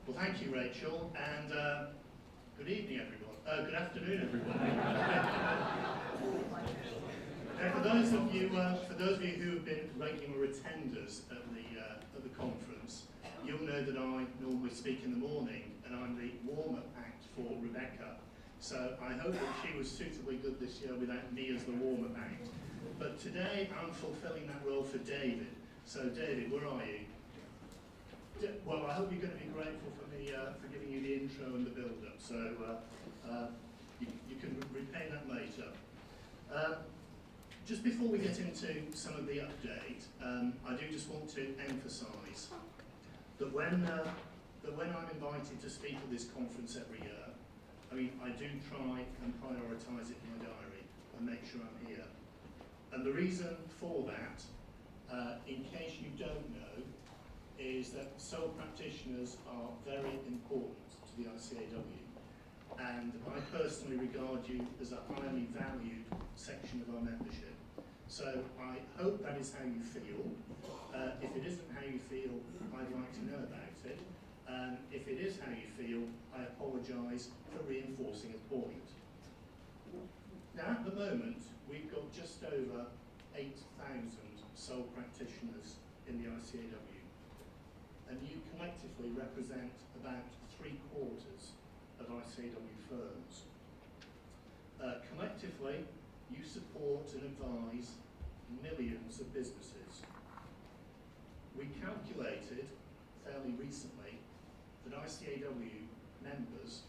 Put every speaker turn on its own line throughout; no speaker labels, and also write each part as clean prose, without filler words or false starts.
Well, thank you, Rachel, and good evening, everyone. Good afternoon, everyone. Now, for those of you who have been regular attenders at the conference, you'll know that I normally speak in the morning, and I'm the warm-up act for Rebecca. So I hope that she was suitably good this year without me as the warm-up act. But today I'm fulfilling that role for David. So David, where are you? Well, I hope you're going to be grateful for me for giving you the intro and the build-up. So you can repay that later. Just before we get into some of the update, I do just want to emphasise that when I'm invited to speak at this conference every year, I mean, I do try and prioritise it in my diary and make sure I'm here. And the reason for that, in case you don't know, is that sole practitioners are very important to the ICAW. And I personally regard you as a highly valued section of our membership. So I hope that is how you feel. If it isn't how you feel, I'd like to know about it. And if it is how you feel, I apologise for reinforcing a point. Now, at the moment, we've got just over 8,000 sole practitioners in the ICAW. And you collectively represent about 3/4 of ICAW firms. Collectively, you support and advise millions of businesses. We calculated fairly recently that ICAW members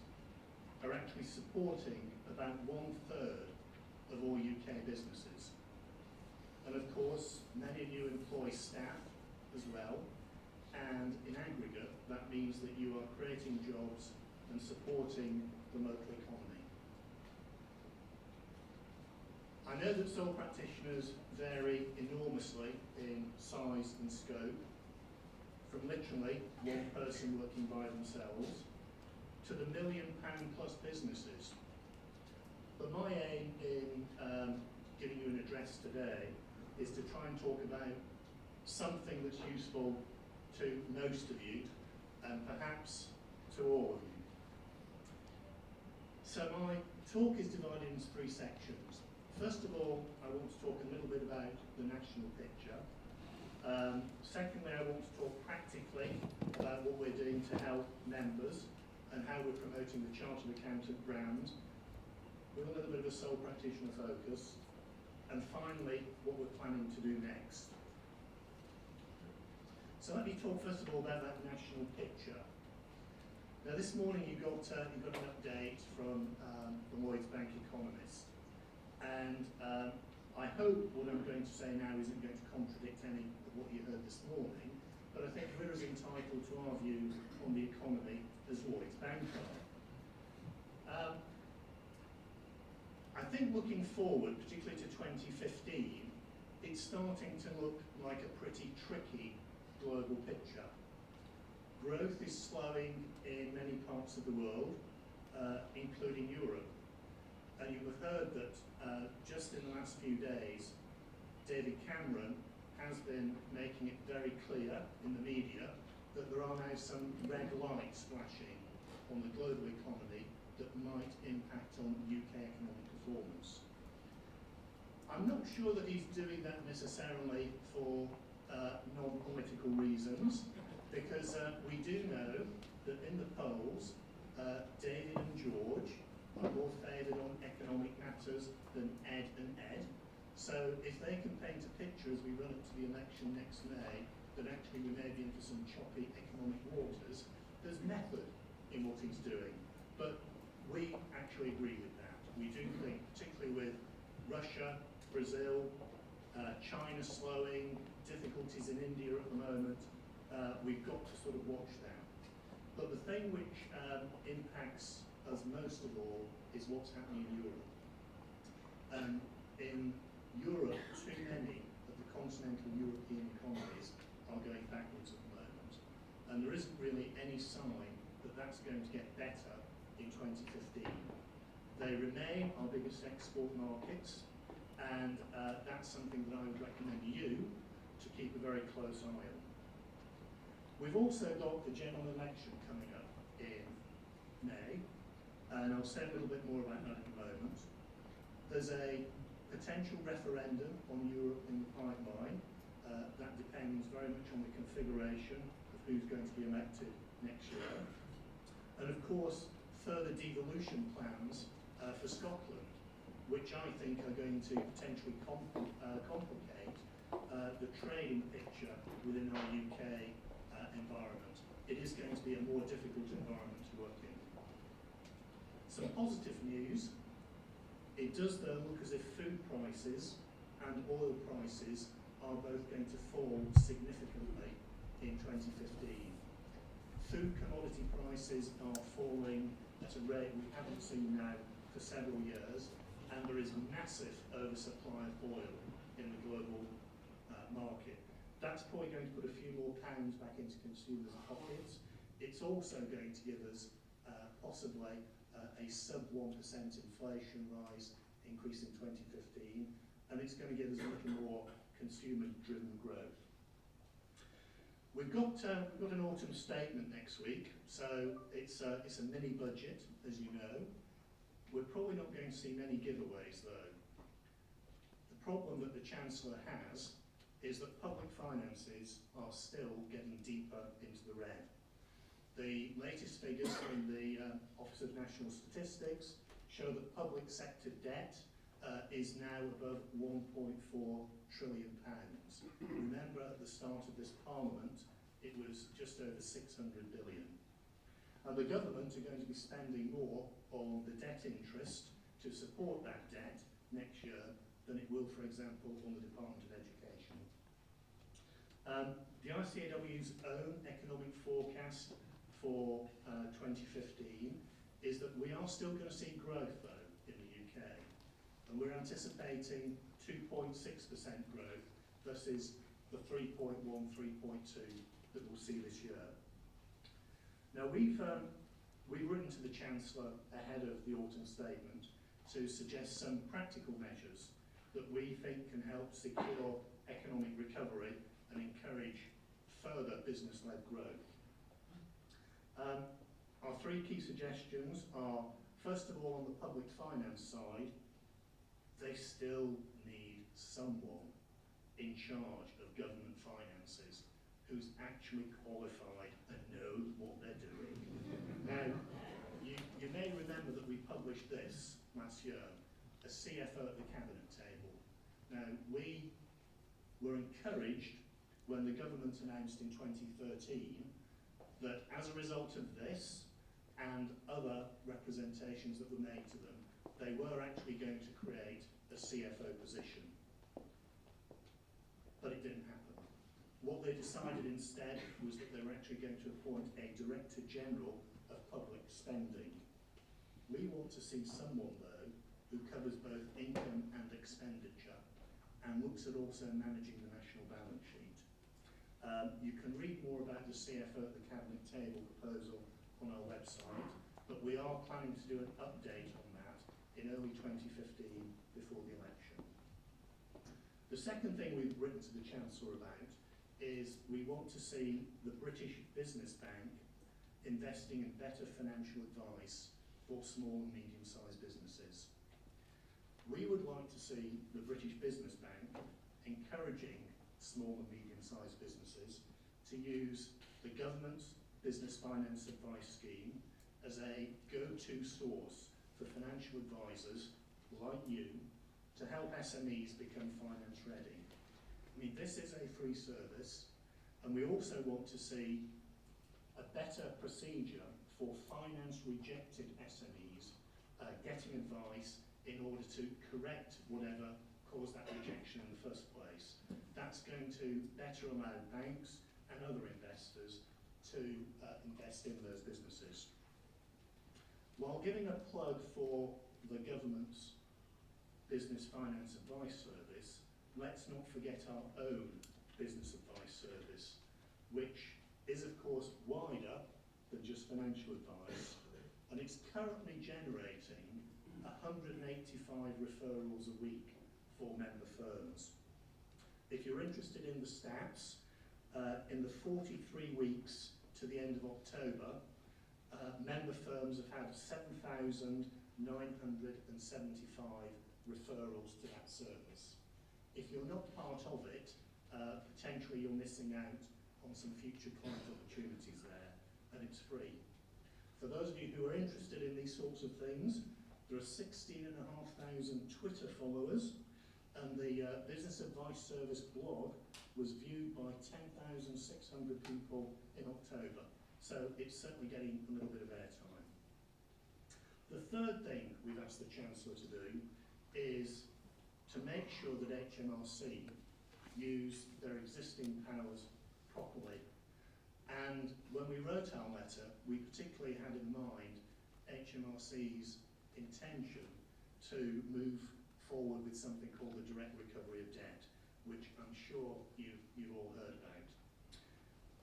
are actually supporting about 1/3 of all UK businesses. And of course, many of you employ staff as well. And in aggregate, that means that you are creating jobs and supporting the local economy. I know that sole practitioners vary enormously in size and scope, from literally one person working by themselves to the £1 million+ businesses. But my aim in giving you an address today is to try and talk about something that's useful to most of you, and perhaps to all of you. So my talk is divided into 3 sections. First of all, I want to talk a little bit about the national picture. Secondly, I want to talk practically about what we're doing to help members and how we're promoting the Chartered Accountant brand with a little bit of a sole practitioner focus. And finally, what we're planning to do next. So let me talk first of all about that national picture. Now this morning you got an update from the Lloyds Bank economist, and I hope what I'm going to say now isn't going to contradict any of what you heard this morning, but I think we're as entitled to our view on the economy as Lloyds Bank are. I think looking forward, particularly to 2015, it's starting to look like a pretty tricky global picture. Growth is slowing in many parts of the world, including Europe. And you have heard that just in the last few days, David Cameron has been making it very clear in the media that there are now some red lights flashing on the global economy that might impact on UK economic performance. I'm not sure that he's doing that necessarily for non-political reasons, because we do know that in the polls, David and George are more favoured on economic matters than Ed and Ed. So if they can paint a picture as we run up to the election next May, that actually we may be into some choppy economic waters, there's method in what he's doing. But we actually agree with that. We do think, particularly with Russia, Brazil, China slowing, difficulties in India at the moment, we've got to sort of watch that. But the thing which impacts us most of all is what's happening in Europe. In Europe, too many of the continental European economies are going backwards at the moment. And there isn't really any sign that that's going to get better in 2015. They remain our biggest export markets, and that's something that I would recommend you to keep a very close eye on. We've also got the general election coming up in May, and I'll say a little bit more about that in a moment. There's a potential referendum on Europe in the pipeline. That depends very much on the configuration of who's going to be elected next year. And of course, further devolution plans for Scotland, which I think are going to potentially complicate the trading picture within our UK environment. It is going to be a more difficult environment to work in. Some positive news. It does though look as if food prices and oil prices are both going to fall significantly in 2015. Food commodity prices are falling at a rate we haven't seen now for several years, and there is massive oversupply of oil in the global market. That's probably going to put a few more pounds back into consumers' pockets. It's also going to give us possibly a sub 1% inflation increase in 2015, and it's going to give us a little more consumer-driven growth. We've got an autumn statement next week, so it's a mini budget, as you know. We're probably not going to see many giveaways though. The problem that the Chancellor has is that public finances are still getting deeper into the red. The latest figures from the Office of National Statistics show that public sector debt is now above £1.4 trillion. Remember, at the start of this Parliament, it was just over 600 billion. And the government are going to be spending more on the debt interest to support that debt next year than it will, for example, on the Department of Education. The ICAW's own economic forecast for 2015 is that we are still going to see growth, though, in the UK. And we're anticipating 2.6% growth versus the 3.1, 3.2 that we'll see this year. Now, we've written to the Chancellor ahead of the autumn statement to suggest some practical measures that we think can help secure economic recovery and encourage further business-led growth. Our three key suggestions are, first of all, on the public finance side, they still need someone in charge of government finances who's actually qualified and knows what they're doing. Now, you may remember that we published this last year, a CFO at the Cabinet table. Now, we were encouraged when the government announced in 2013 that as a result of this and other representations that were made to them, they were actually going to create a CFO position. But it didn't happen. What they decided instead was that they were actually going to appoint a Director General of Public Spending. We want to see someone, though, who covers both income and expenditure and looks at also managing the national balance sheet. You can read more about the CFO at the Cabinet table proposal on our website, but we are planning to do an update on that in early 2015 before the election. The second thing we've written to the Chancellor about is we want to see the British Business Bank investing in better financial advice for small and medium-sized businesses. We would like to see the British Business Bank encouraging small and medium-sized businesses to use the government's Business Finance Advice Scheme as a go-to source for financial advisors like you to help SMEs become finance ready. I mean, this is a free service, and we also want to see a better procedure for finance-rejected SMEs getting advice in order to correct whatever caused that rejection in the first place. That's going to better allow banks and other investors to invest in those businesses. While giving a plug for the government's Business Finance Advice Service, let's not forget our own business advice service, which is of course wider than just financial advice, and it's currently generating 185 referrals a week for member firms. If you're interested in the stats, in the 43 weeks to the end of October, member firms have had 7,975 referrals to that service. If you're not part of it, potentially you're missing out on some future client opportunities there, and it's free. For those of you who are interested in these sorts of things, there are 16,500 Twitter followers, and the Business Advice Service blog was viewed by 10,600 people in October. So it's certainly getting a little bit of airtime. The third thing we've asked the Chancellor to do is to make sure that HMRC use their existing powers properly. And when we wrote our letter, we particularly had in mind HMRC's intention to move forward with something called the direct recovery of debt, which I'm sure you've all heard about.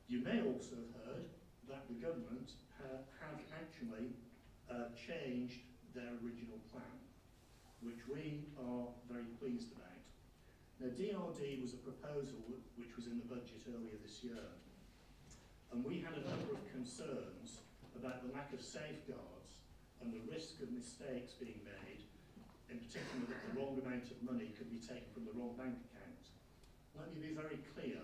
You may also have heard that the government have actually changed their original plan, which we are very pleased about. Now, DRD was a proposal which was in the budget earlier this year, and we had a number of concerns about the lack of safeguards and the risk of mistakes being made, in particular that the wrong amount of money could be taken from the wrong bank account. Let me be very clear,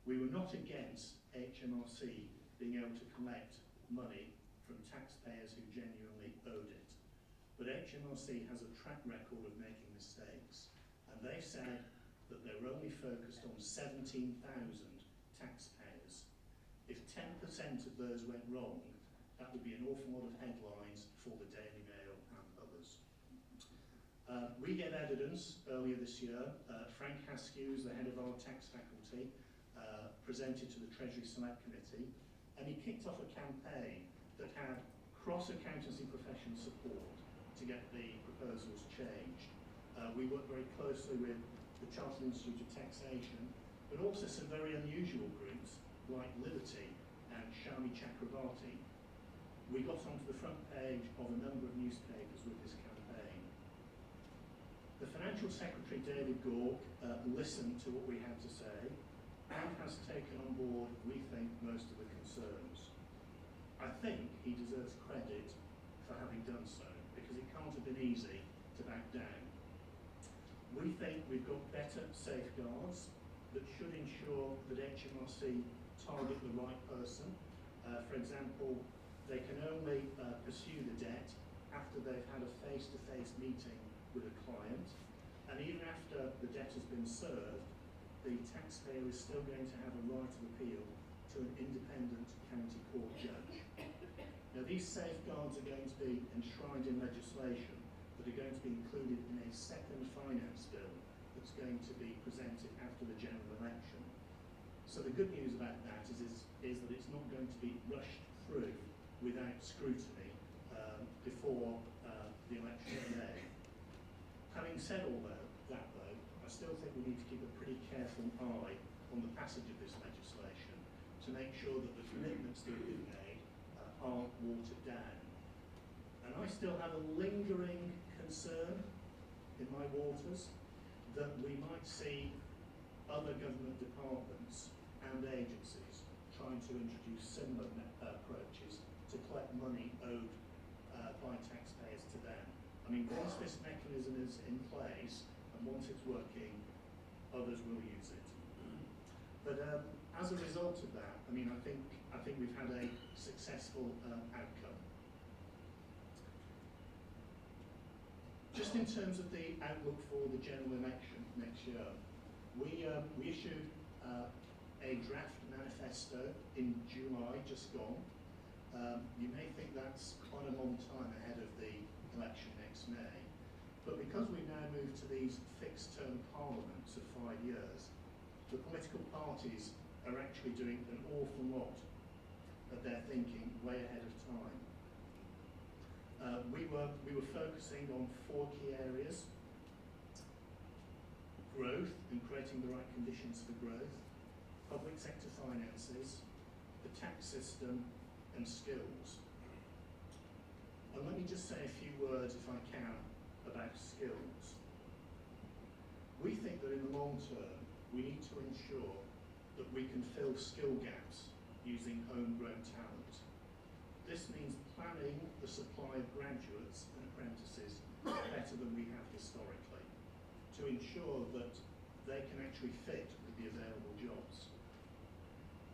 we were not against HMRC being able to collect money from taxpayers who genuinely owed it. But HMRC has a track record of making mistakes, and they said that they were only focused on 17,000 taxpayers. If 10% of those went wrong, that would be an awful lot of headlines for the Daily Mail and others. We gave evidence earlier this year. Frank Haskews, the head of our tax faculty, presented to the Treasury Select Committee, and he kicked off a campaign that had cross-accountancy profession support to get the proposals changed. We worked very closely with the Chartered Institute of Taxation, but also some very unusual groups like Liberty and Shami Chakrabarti. We got onto the front page of a number of newspapers with this campaign. The Financial Secretary, David Gauke, listened to what we had to say and has taken on board, we think, most of the concerns. I think he deserves credit for having done so, because it can't have been easy to back down. We think we've got better safeguards that should ensure that HMRC target the right person. For example, they can only pursue the debt after they've had a face-to-face meeting with a client, and even after the debt has been served, the taxpayer is still going to have a right of appeal to an independent county court judge. Now, these safeguards are going to be enshrined in legislation that are going to be included in a second finance bill that's going to be presented after the general election. So the good news about that is that it's not going to be rushed through without scrutiny before the election day. Having said all that, though, I still think we need to keep a pretty careful eye on the passage of this legislation to make sure that the commitments that have been made aren't watered down. And I still have a lingering concern in my waters that we might see other government departments and agencies trying to introduce similar approaches to collect money owed by taxpayers to them. I mean, once this mechanism is in place and once it's working, others will use it. But as a result of that, I mean, I think we've had a successful outcome. Just in terms of the outlook for the general election next year, we issued a draft manifesto in July, just gone. You may think that's quite a long time ahead of the election next May, but because we've now moved to these fixed-term parliaments of 5 years, the political parties are actually doing an awful lot of their thinking way ahead of time. We were focusing on 4 key areas: growth and creating the right conditions for growth, public sector finances, the tax system, and skills. And let me just say a few words, if I can, about skills. We think that in the long term, we need to ensure that we can fill skill gaps using homegrown talent. This means planning the supply of graduates and apprentices better than we have historically, to ensure that they can actually fit with the available jobs.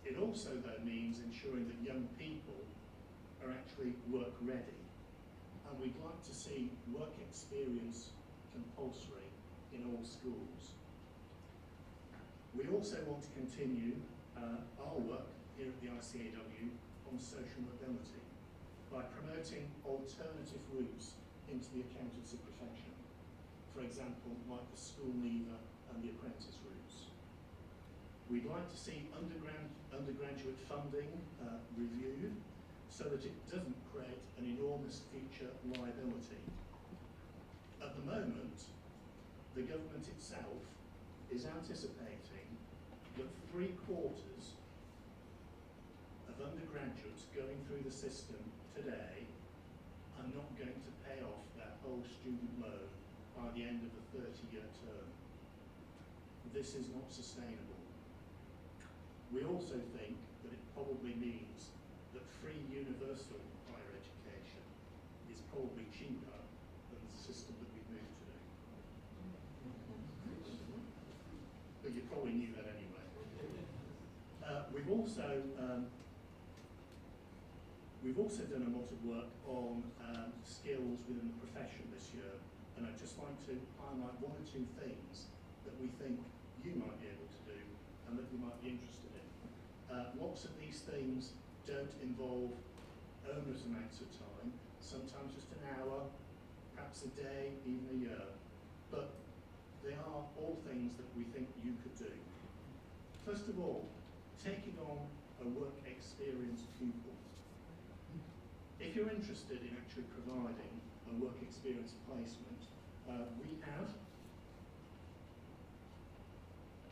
It also, though, means ensuring that young people are actually work ready, and we'd like to see work experience compulsory in all schools. We also want to continue our work here at the ICAW on social mobility by promoting alternative routes into the accountancy profession. For example, like the school leaver and the apprentice routes. We'd like to see undergraduate funding reviewed so that it doesn't create an enormous future liability. At the moment, the government itself is anticipating that 3/4 of undergraduates going through the system today are not going to pay off their whole student loan by the end of the 30-year term. This is not sustainable. We also think that it probably means that free universal higher education is probably cheaper than the system that we've moved to. But you probably knew that anyway. We've also done a lot of work on skills within the profession this year, and I'd just like to highlight one or two things that we think you might be able to do and that you might be interested in. Lots of these things don't involve onerous amounts of time, sometimes just an hour, perhaps a day, even a year, but they are all things that we think you could do. First of all, taking on a work experience pupil. If you're interested in actually providing a work experience placement, we have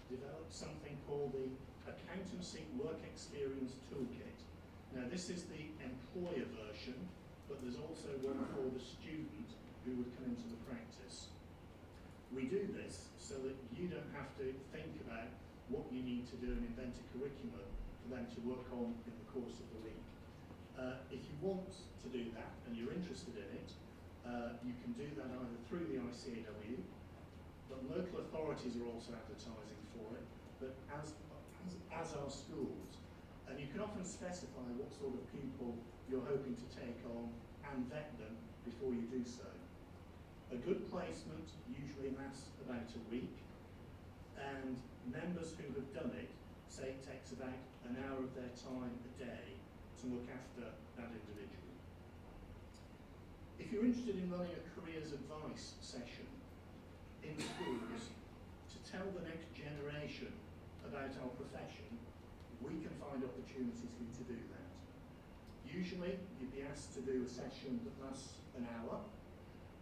developed something called the Accountancy Work Experience Toolkit. Now this is the employer version, but there's also one for the student who would come into the practice. We do this so that you don't have to think about what you need to do and invent a curriculum for them to work on in the course of the week. If you want to do that and you're interested in it, you can do that either through the ICAW, but local authorities are also advertising for it, but as are schools. And you can often specify what sort of pupil you're hoping to take on and vet them before you do so. A good placement usually lasts about a week, and members who have done it say it takes about an hour of their time a day to look after that individual. If you're interested in running a careers advice session in schools to tell the next generation about our profession, we can find opportunities for you to do that. Usually you'd be asked to do a session that lasts an hour.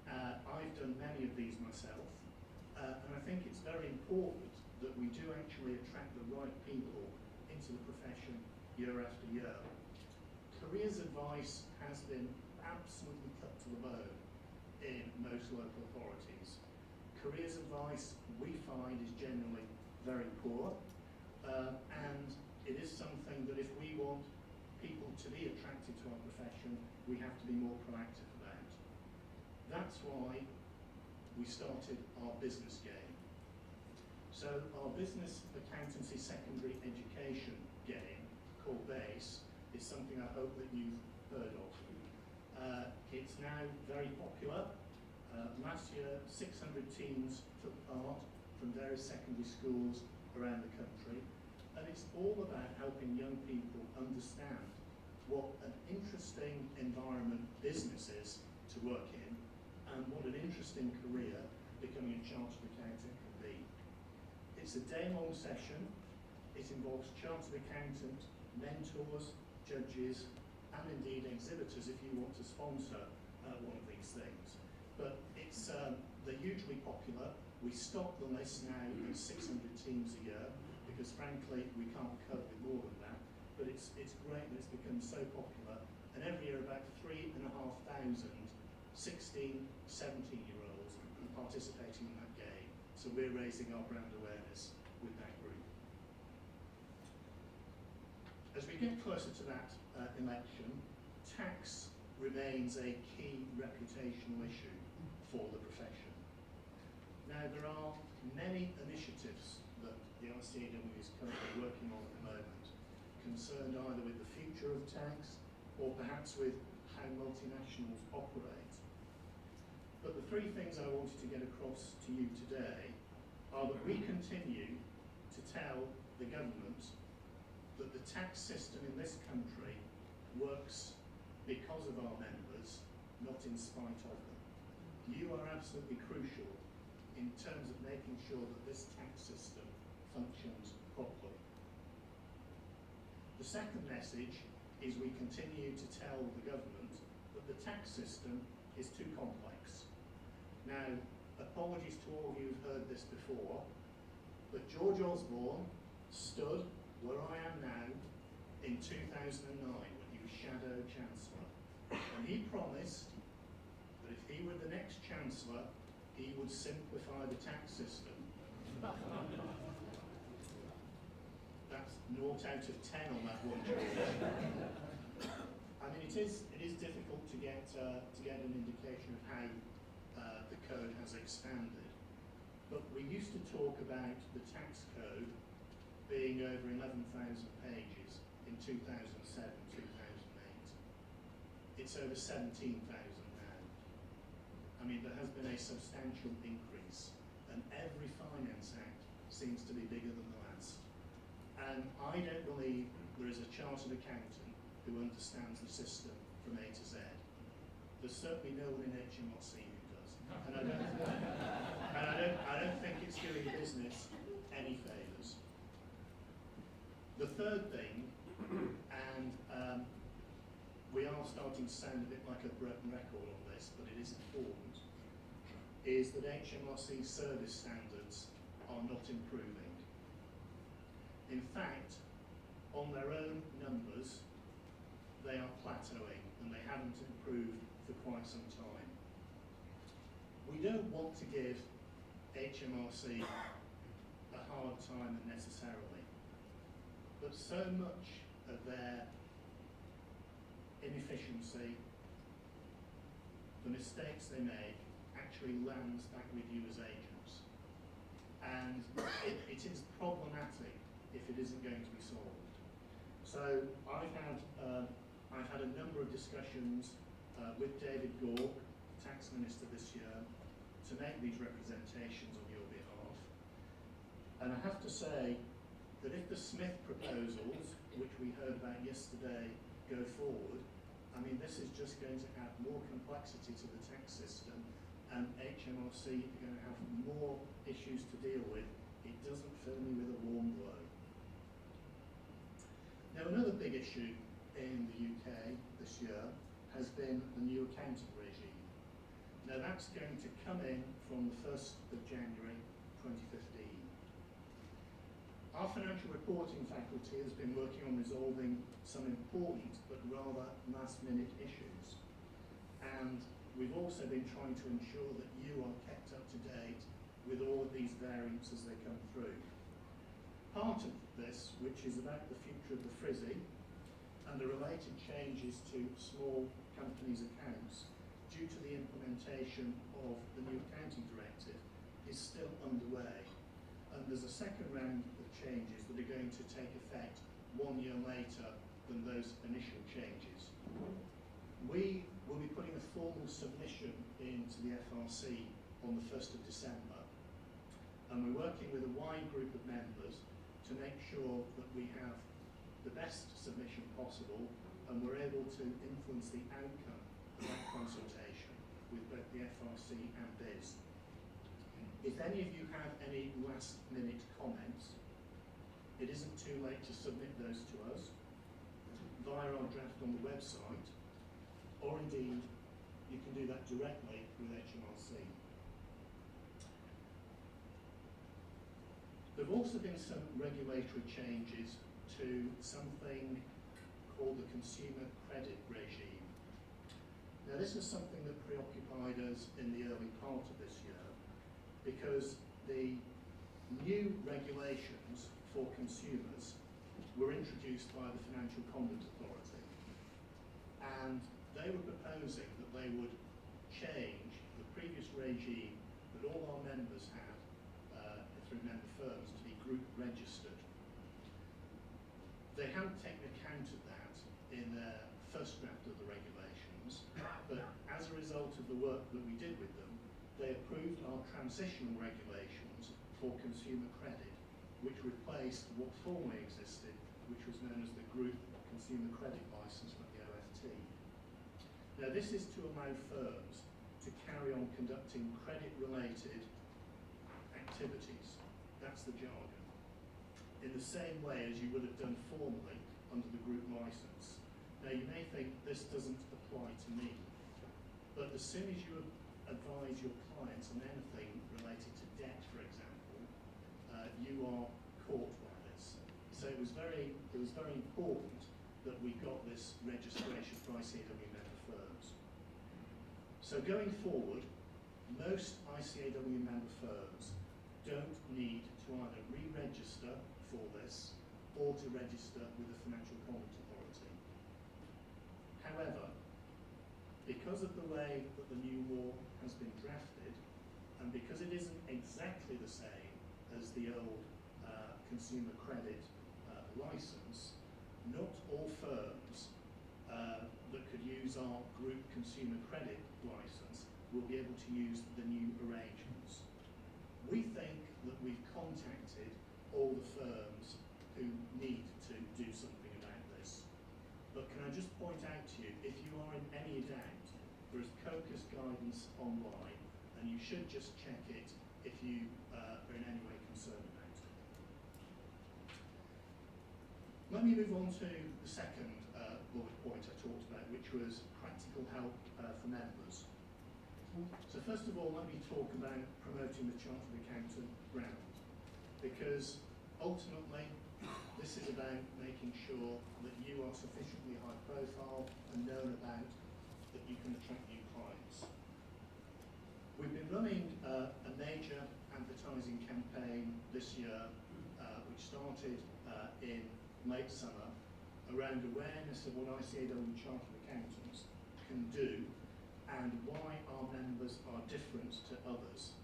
I've done many of these myself, and I think it's very important that we do actually attract the right people into the profession year after year. Careers advice has been absolutely cut to the bone in most local authorities. Careers advice, we find, is generally very poor, and it is something that if we want people to be attracted to our profession, we have to be more proactive about. That's why we started our business game. So our business accountancy secondary education game, called BASE, is something I hope that you've heard of. It's now very popular. Last year, 600 teams took part from various secondary schools around the country, and it's all about helping young people understand what an interesting environment business is to work in, and what an interesting career becoming a chartered accountant can be. It's a day-long session. It involves chartered accountant, mentors, judges, and indeed exhibitors if you want to sponsor one of these things. But they're hugely popular. We stock the list now at 600 teams a year because frankly we can't cope with more than that. But it's great that it's become so popular, and every year about 3,500 16, 17-year-olds participating in that game. So we're raising our brand awareness with that group. As we get closer to that election, tax remains a key reputational issue for the profession. Now, there are many initiatives that the RCAW is currently working on at the moment, concerned either with the future of tax or perhaps with how multinationals operate. But the three things I wanted to get across to you today are that we continue to tell the government that the tax system in this country works because of our members, not in spite of them. You are absolutely crucial in terms of making sure that this tax system functions properly. The second message is we continue to tell the government that the tax system is too complex. Now, apologies to all of you who've heard this before, but George Osborne stood where I am now in 2009 when he was Shadow Chancellor, and he promised that if he were the next Chancellor, he would simplify the tax system. That's 0 out of 10 on that one, George. I mean, it is difficult to get an indication of how the code has expanded. But we used to talk about the tax code being over 11,000 pages in 2007, 2008. It's over 17,000 now. I mean, there has been a substantial increase, and every Finance Act seems to be bigger than the last. And I don't believe there is a chartered accountant who understands the system from A to Z. There's certainly no one in HMRC who does. And I don't think it's doing business any favours. The third thing, and we are starting to sound a bit like a broken record on this, but it is important, is that HMRC service standards are not improving. In fact, on their own numbers, they are plateauing and they haven't improved for quite some time. We don't want to give HMRC a hard time unnecessarily, but so much of their inefficiency, the mistakes they make, actually lands back with you as agents. And it is problematic if it isn't going to be solved. So I've had a number of discussions with David Gauke, Tax Minister this year, to make these representations on your behalf. And I have to say that if the Smith proposals, which we heard about yesterday, go forward, I mean, this is just going to add more complexity to the tax system, and HMRC are going to have more issues to deal with. It doesn't fill me with a warm glow. Now, another big issue in the UK this year has been the new accounting regime. Now, that's going to come in from the 1st of January 2015. Our financial reporting faculty has been working on resolving some important but rather last-minute issues. And we've also been trying to ensure that you are kept up to date with all of these variants as they come through. Part of this, which is about the future of the FRISI and the related changes to small companies' accounts due to the implementation of the new accounting directive, is still underway. And there's a second round of changes that are going to take effect 1 year later than those initial changes. We will be putting a formal submission into the FRC on the 1st of December. And we're working with a wide group of members to make sure that we have the best submission possible and we're able to influence the outcome of that consultation with both the FRC and BIS. If any of you have any last-minute comments, it isn't too late to submit those to us via our draft on the website, or indeed, you can do that directly with HMRC. There have also been some regulatory changes to something called the Consumer Credit Regime. Now, this is something that preoccupied us in the early part of this year, because the new regulations for consumers were introduced by the Financial Conduct Authority, and they were proposing that they would change the previous regime that all our members had through member firms to be group registered. They hadn't taken account of that in their first draft of the regulations, but as a result of the work that we did with them, they approved our transitional regulations for consumer credit, which replaced what formerly existed, which was known as the Group Consumer Credit Licence from the OFT. Now, this is to allow firms to carry on conducting credit-related activities. That's the jargon. In the same way as you would have done formerly under the group licence. Now, you may think this doesn't apply to me, but as soon as you advise your clients on anything related to debt, for example, you are caught by this. So it was very important that we got this registration for ICAW member firms. So going forward, most ICAW member firms don't need to either re-register for this or to register with the Financial Conduct Authority. However, because of the way that the new law has been drafted, and because it isn't exactly the same as the old consumer credit licence, not all firms that could use our group consumer credit licence will be able to use the new arrangements. We think that we've contacted all the firms who need to do something about this. But can I just point out to you, if you are in any doubt, there is COCUS guidance online, and you should just check it if you are in any way concerned about it. Let me move on to the second bullet point I talked about, which was practical help for members. So first of all, let me talk about promoting the Chartered Accountant brand, because ultimately this is about making sure that you are sufficiently high profile and known about, that you can attract new clients. We've been running a major advertising campaign this year, which started in late summer, around awareness of what ICAW Chartered Accountants can do and why our members are different to others.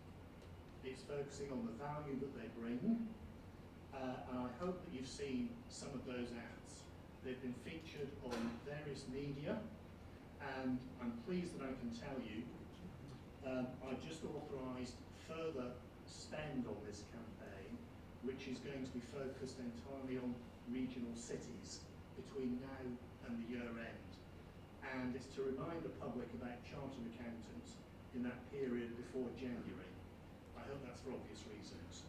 It's focusing on the value that they bring, and I hope that you've seen some of those ads. They've been featured on various media, and I'm pleased that I can tell you I've just authorised further spend on this campaign, which is going to be focused entirely on regional cities between now and the year end. And it's to remind the public about chartered accountants in that period before January. I hope that's for obvious reasons.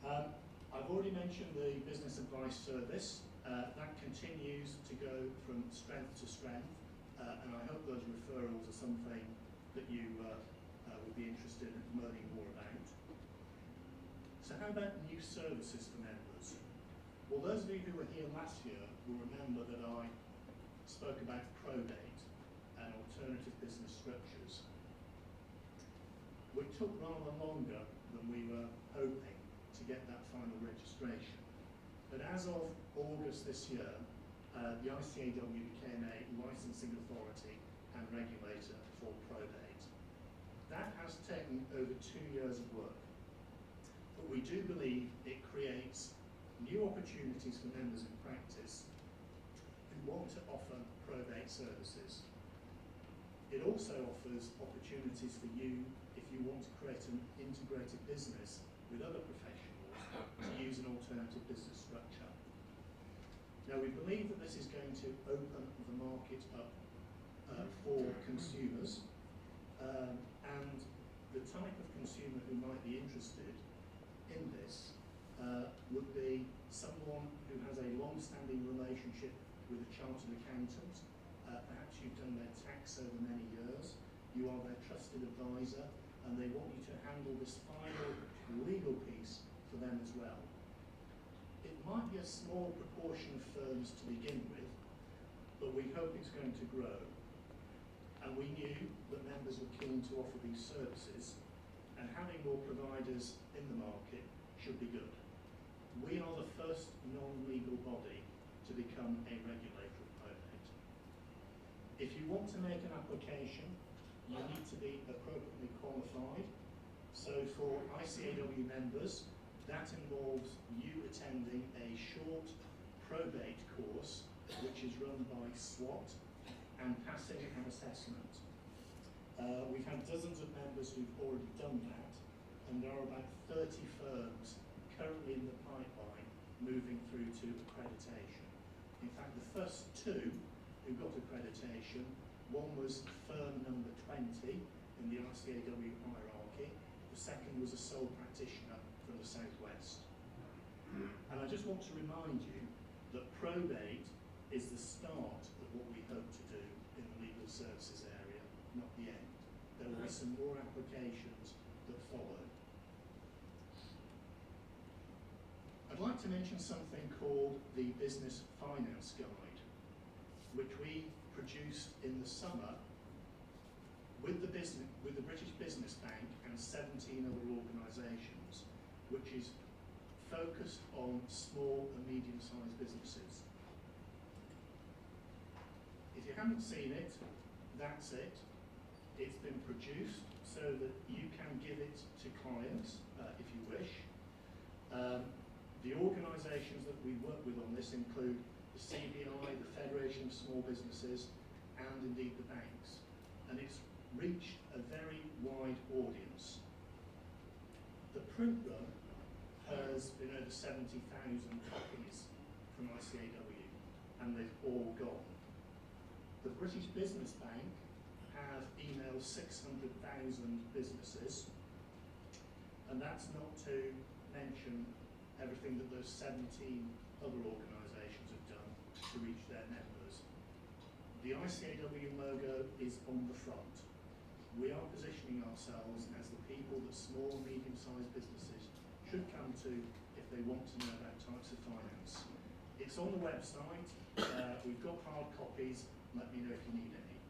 I've already mentioned the business advice service. That continues to go from strength to strength, and I hope those referrals are something that you would be interested in learning more about. So how about new services for members? Well, those of you who were here last year will remember that I spoke about probate and alternative business structures, which took rather longer than we were hoping to get that final registration. But as of August this year, the ICAW became a licensing authority and regulator for probate. That has taken over 2 years of work, but we do believe it creates new opportunities for members in practice who want to offer probate services. It also offers opportunities for you if you want to create an integrated business with other professionals to use an alternative business structure. Now, we believe that this is going to open the market up for consumers, and the type of consumer who might be interested in this would be someone who has a long-standing relationship with a chartered accountant. Perhaps you've done their tax over many years, you are their trusted advisor, and they want you to handle this final legal piece for them as well. It might be a small proportion of firms to begin with, but we hope it's going to grow. And we knew that members were keen to offer these services, and having more providers in the market should be good. we are the first non-legal body to become a regulator of probate. If you want to make an application, you need to be appropriately qualified. So for ICAW members, that involves you attending a short probate course, which is run by SWAT, and passing an assessment. We've had dozens of members who've already done that, and there are about 30 firms currently in the pipeline moving through to accreditation. In fact, the first two who got accreditation, one was firm number 20 in the ICAW hierarchy, the second was a sole practitioner from the Southwest. And I just want to remind you that probate is the start of what we hope to do in the legal services area, not the end. There will be some more applications that follow. I'd like to mention something called the Business Finance Guide, which we produced in the summer with the British Business Bank and 17 other organisations, which is focused on small and medium-sized businesses. If you haven't seen it, that's it. It's been produced so that you can give it to clients if you wish. The organisations that we work with on this include the CBI, the Federation of Small Businesses, and indeed the banks. And it's reached a very wide audience. The print run has been over 70,000 copies from ICAW, and they've all gone. The British Business Bank have emailed 600,000 businesses, and that's not to mention everything that those 17 other organisations have done to reach their members. The ICAW logo is on the front. We are positioning ourselves as the people that small and medium-sized businesses should come to if they want to know about types of finance. It's on the website. We've got hard copies. Let me know if you need any.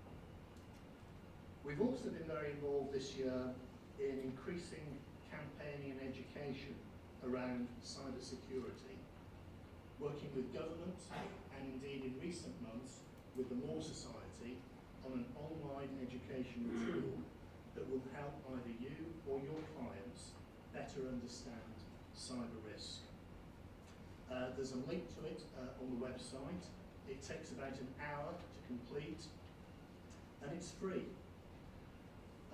We've also been very involved this year in increasing campaigning and education around cyber security, working with government and indeed in recent months with the Law Society on an online educational tool that will help either you or your clients better understand cyber risk. There's a link to it on the website. It takes about an hour to complete, and it's free.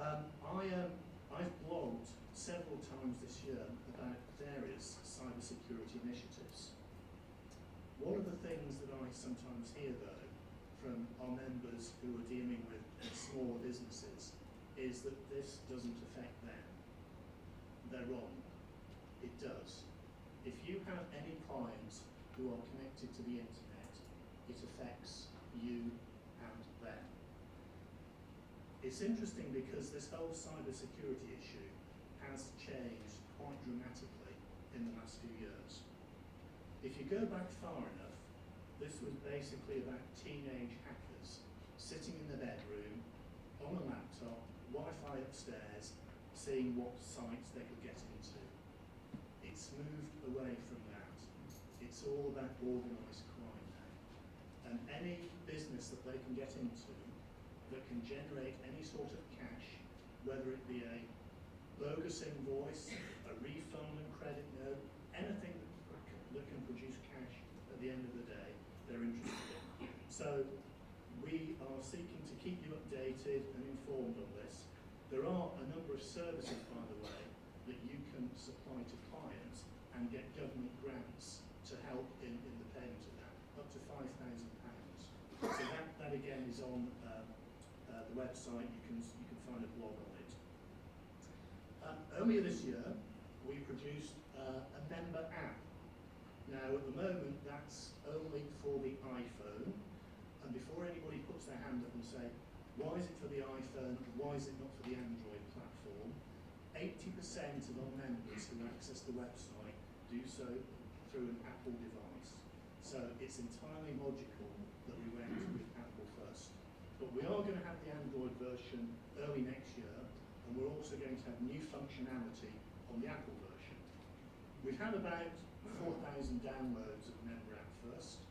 I've blogged several times this year about various cybersecurity initiatives. One of the things that I sometimes hear, though, from our members who are dealing with smaller businesses is that this doesn't affect them. They're wrong. It does. If you have any clients who are connected to the internet, it affects you and them. It's interesting because this whole cybersecurity issue has changed quite dramatically in the last few years. If you go back far enough, this was basically about teenage hackers sitting in the bedroom, on a laptop, Wi-Fi upstairs, seeing what sites they could get into. It's moved away from that. It's all about organised crime now. And any business that they can get into that can generate any sort of cash, whether it be a bogus invoice, a refund and credit note, anything that can produce cash at the end of the day, they're interested in. So we are seeking to keep you updated and informed on this. There are a number of services, by the way, that you can supply to clients and get government grants to help in the payment of that, up to £5,000. So that again is on the website. You can find a blog on it. Earlier this year, we produced a member app. Now, at the moment, that's only for the iPhone. And before anybody puts their hand up and say, why is it for the iPhone, why is it not for the Android platform, 80% of our members who access the website do so through an Apple device. So it's entirely logical that we went with Apple first. But we are going to have the Android version early next year, and we're also going to have new functionality on the Apple version. We've had about 4,000 downloads of the member app first.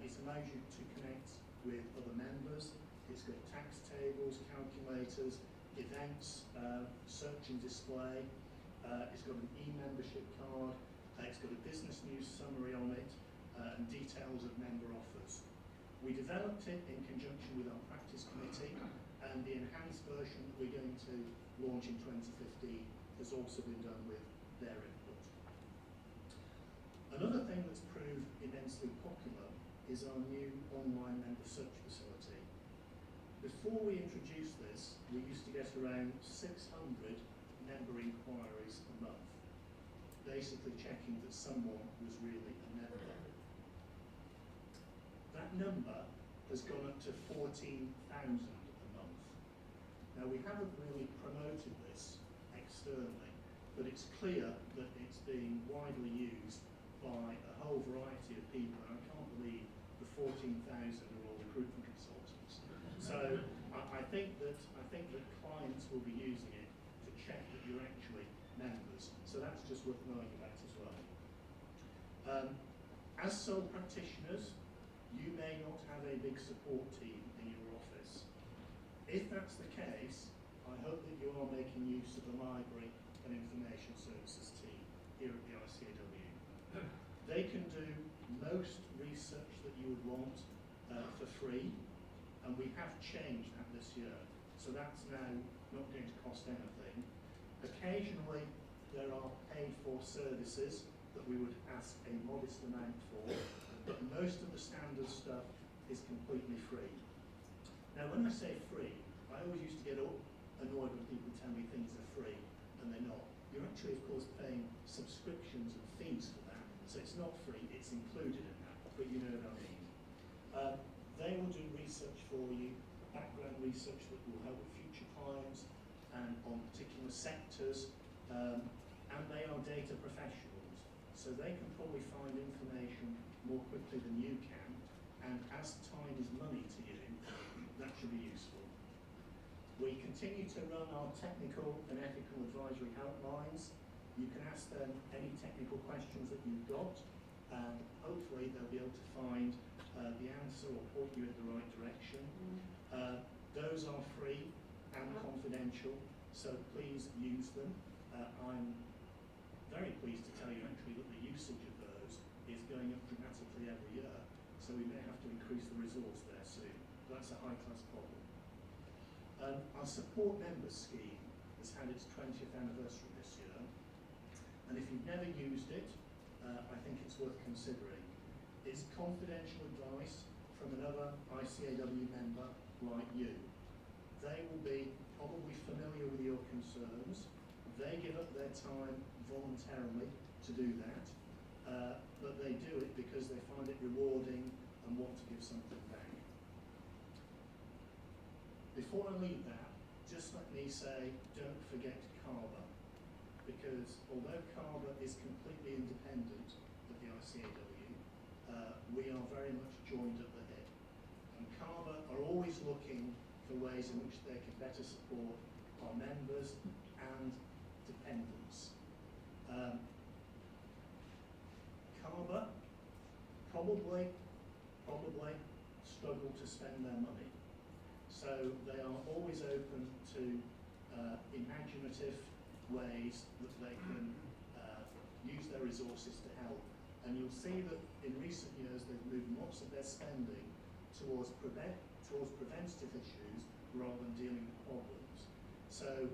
It allows you to connect with other members. It's got tax tables, calculators, events, search and display. It's got an e-membership card. It's got a business news summary on it and details of member offers. We developed it in conjunction with our practice committee, and the enhanced version that we're going to launch in 2015 has also been done with their input. Another thing that's proved immensely popular is our new online member search facility. Before we introduced this, we used to get around 600 member inquiries a month, basically checking that someone was really a member. That number has gone up to 14,000 a month. Now, we haven't really promoted this externally, but it's clear that it's being widely used by a whole variety of people. And I can't believe the 14,000 are all recruitment consultants. So I think that clients will be using it to check that you're actually members. So that's just worth knowing about as well. As sole practitioners, you may not have a big support team in your office. If that's the case, I hope that you are making use of the Library and Information Services team here at the ICAW. They can do most research that you would want for free, and we have changed that this year. So that's now not going to cost anything. Occasionally, there are paid-for services that we would ask a modest amount for, but most of the standard stuff is completely free. Now, when I say free, I always used to get annoyed when people tell me things are free and they're not. You're actually, of course, paying subscriptions and fees for that, so it's not free, it's included in that, but you know what I mean. They will do research for you, background research that will help with future clients and on particular sectors, and they are data professionals, so they can probably find information more quickly than you can, and as time is money to you, that should be useful. We continue to run our technical and ethical advisory helplines. You can ask them any technical questions that you've got, and hopefully they'll be able to find the answer or point you in the right direction. Those are free and confidential, so please use them. I'm very pleased to tell you actually that the usage of those is going up dramatically every year, so we may have to increase the resource there soon. That's a high-class problem. Our support members scheme has had its 20th anniversary this year, and if you've never used it, I think it's worth considering. It's confidential advice from another ICAW member like you. They will be probably familiar with your concerns. They give up their time voluntarily to do that, but they do it because they find it rewarding and want to give something back. Before I leave that, just let me say, don't forget CARBA, because although CARBA is completely independent of the ICAW, we are very much joined at the hip. And CARBA are always looking for ways in which they can better support our members and dependents. CARBA probably struggle to spend their money. So they are always open to imaginative ways that they can use their resources to help. And you'll see that in recent years they've moved lots of their spending towards preventative issues rather than dealing with problems. So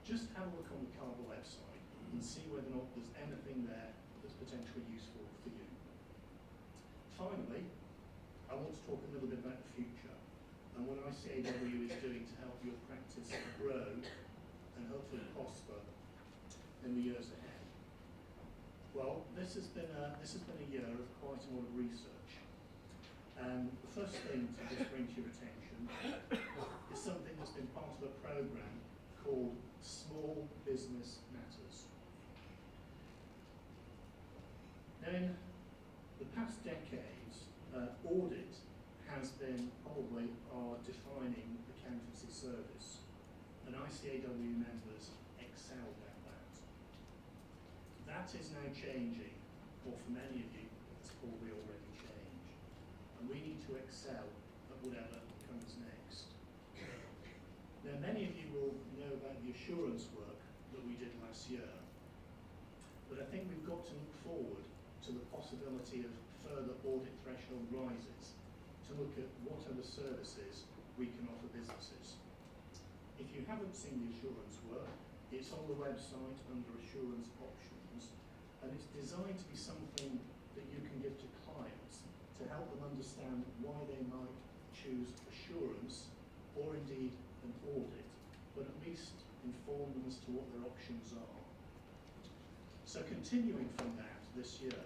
just have a look on the CARBA website and see whether or not there's anything there that's potentially useful for you. Finally, I want to talk a little bit about the future and what ICAW is doing to help your practice grow and hopefully prosper in the years ahead. Well, this has been a year of quite a lot of research, and the first thing to just bring to your attention is something that's been part of a program called Small Business Matters. Now, in the past decades, audit has been probably our defining accountancy service, and ICAW members excelled at that. That is now changing, or for many of you, it's probably already changed. And we need to excel at whatever comes next. Now, many of you will know about the assurance work that we did last year, but I think we've got to look forward to the possibility of further audit threshold rises to look at what other services we can offer businesses. If you haven't seen the assurance work, it's on the website under assurance options, and it's designed to be something that you can give to clients to help them understand why they might choose assurance or indeed an audit, but at least inform them as to what their options are. So continuing from that this year,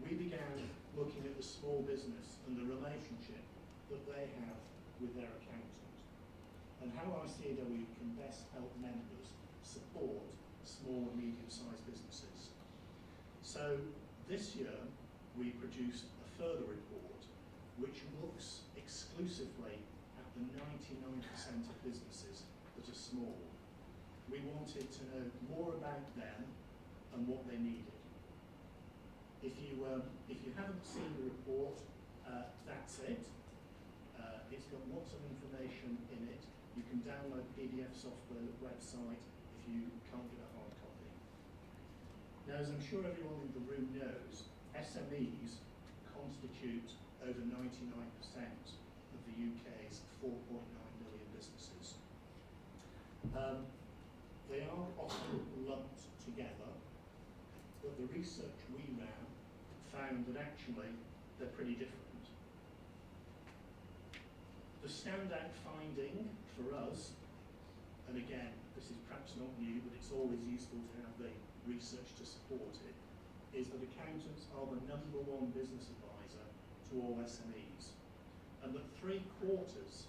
we began looking at the small business and the relationship that they have with their accountant, and how ICAEW can best help members support small and medium-sized businesses. So this year we produced a further report which looks exclusively at the 99% of businesses that are small. We wanted to know more about them and what they needed. If you haven't seen the report, that's it. It's got lots of information in it. You can download PDF software at the website if you can't get a hard copy. Now, as I'm sure everyone in the room knows, SMEs constitute over 99% of the UK's 4.9 million businesses. They are often lumped together, but the research we ran found that actually they're pretty different. The standout finding for us, and again, this is perhaps not new, but it's always useful to have the research to support it, is that accountants are the #1 business advisor to all SMEs, and that 3/4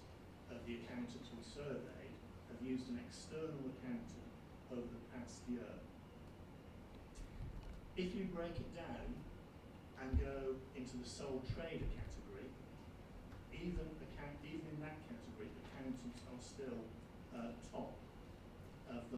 of the accountants we surveyed have used an external accountant over the past year. If you break it down and go into the sole trader category, even in that category, accountants are still top of the